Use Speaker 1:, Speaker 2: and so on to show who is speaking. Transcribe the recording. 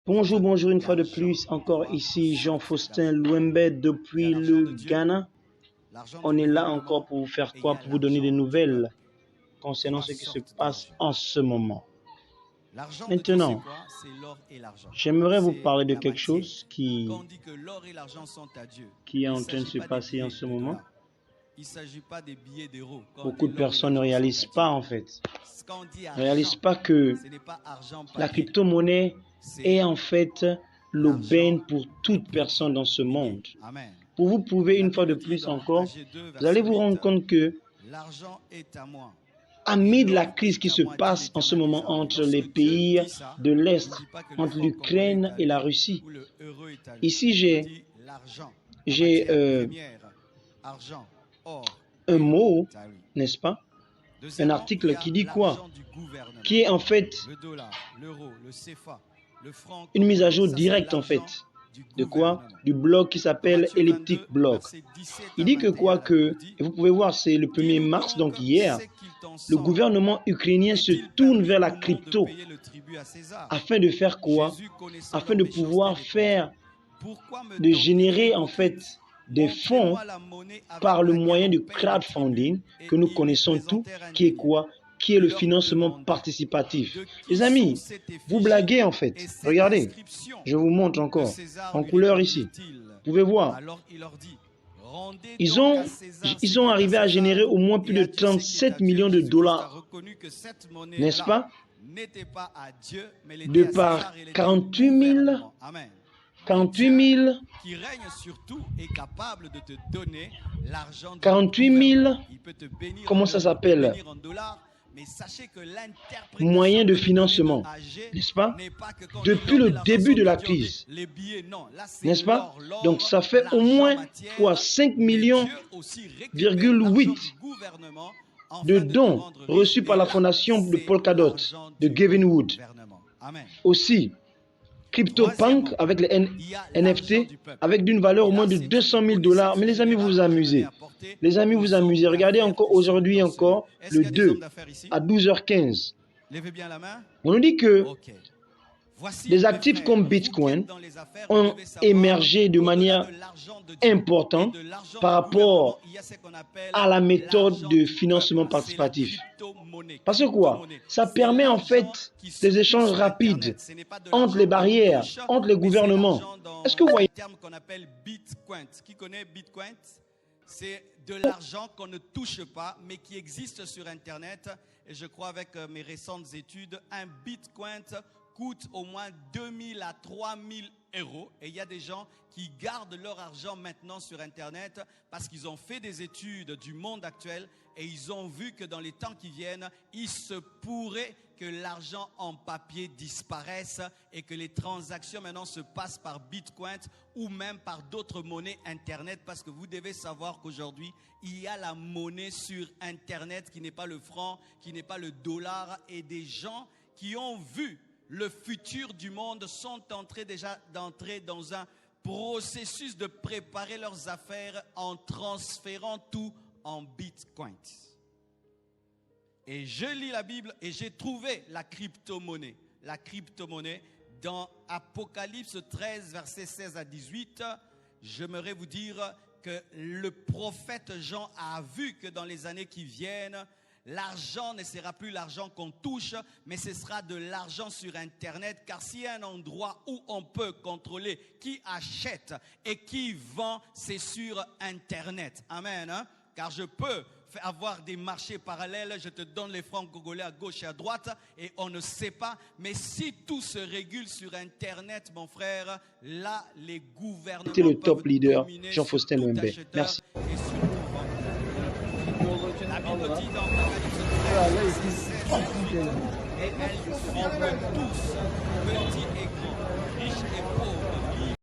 Speaker 1: Bonjour, bonjour une fois de plus, encore ici Jean-Faustin Louembe depuis le Ghana. On est là encore pour vous faire quoi? Pour vous donner des nouvelles concernant ce qui se passe en ce moment. Maintenant, j'aimerais vous parler de quelque chose qui est en train de se passer en ce moment.
Speaker 2: Il ne s'agit pas des billets d'euros.
Speaker 1: Beaucoup de personnes ne réalisent pas en fait. Ne réalisent pas que la crypto-monnaie est en fait l'aubaine pour toute personne dans ce monde. Pour vous prouver une fois de plus encore, vous allez vous rendre compte que amid la crise qui se passe en ce moment entre les pays de l'Est, entre l'Ukraine et la Russie, ici j'ai un mot, n'est-ce pas? Un article qui dit quoi? Qui est en fait une mise à jour directe en fait. De quoi? Du blog qui s'appelle Elliptic Blog. Il dit que quoi que, et vous pouvez voir, c'est le 1er mars, donc hier, le gouvernement ukrainien se tourne vers la crypto afin de faire quoi? Afin de pouvoir de générer en fait des fonds par le moyen du crowdfunding que nous connaissons tous, qui est quoi? Qui est le financement participatif. Les amis, vous blaguez en fait. Regardez, je vous montre encore en couleur ici. Vous pouvez voir. Ils ont arrivé à générer au moins plus de 37 millions de dollars, n'est-ce pas? De par 48 000
Speaker 2: qui règne sur tout est capable de te donner l'argent.
Speaker 1: 48 000, comment ça s'appelle? Moyens de financement, n'est-ce pas? Depuis le début de la crise, n'est-ce pas? Donc ça fait au moins fois 5,8 millions de dons reçus par la fondation de Polkadot, de Gavin Wood. Aussi, CryptoPunk avec les NFT, avec d'une valeur au moins de 200 000 dollars. Mais les amis, vous vous amusez. Les amis, vous amusez. Regardez encore aujourd'hui, encore le 2 à 12h15. On nous dit que des actifs comme Bitcoin ont émergé de manière importante par rapport à la méthode de financement participatif. Parce que quoi? Ça permet en fait des échanges rapides entre les barrières, entre les gouvernements. Est-ce que vous voyez?
Speaker 2: Un terme qu'on appelle Bitcoin. Qui connaît Bitcoin? C'est de l'argent qu'on ne touche pas, mais qui existe sur Internet. Et je crois avec mes récentes études, un Bitcoin coûte au moins 2 000 à 3 000 euros. Et il y a des gens qui gardent leur argent maintenant sur Internet parce qu'ils ont fait des études du monde actuel et ils ont vu que dans les temps qui viennent, il se pourrait que l'argent en papier disparaisse et que les transactions maintenant se passent par Bitcoin ou même par d'autres monnaies Internet, parce que vous devez savoir qu'aujourd'hui, il y a la monnaie sur Internet qui n'est pas le franc, qui n'est pas le dollar, et des gens qui ont vu le futur du monde sont en train déjà d'entrer dans un processus de préparer leurs affaires en transférant tout en Bitcoin. Et je lis la Bible et j'ai trouvé la crypto-monnaie. La crypto-monnaie dans Apocalypse 13, versets 16 à 18. J'aimerais vous dire que le prophète Jean a vu que dans les années qui viennent, l'argent ne sera plus l'argent qu'on touche, mais ce sera de l'argent sur Internet. Car s'il y a un endroit où on peut contrôler qui achète et qui vend, c'est sur Internet. Amen. Hein? Car je peux avoir des marchés parallèles, je te donne les francs congolais à gauche et à droite et on ne sait pas. Mais si tout se régule sur Internet, mon frère, là, les gouvernements
Speaker 1: C'était le top leader,
Speaker 2: dominer
Speaker 1: Jean-Faustin
Speaker 2: sur tout
Speaker 1: Louembe.
Speaker 2: acheteur
Speaker 1: Merci.
Speaker 2: et sur tout vendeur. La Bible dit dans Apocalypse 13, verset 16, et elle tremble tous, petits et grands, riches et pauvres,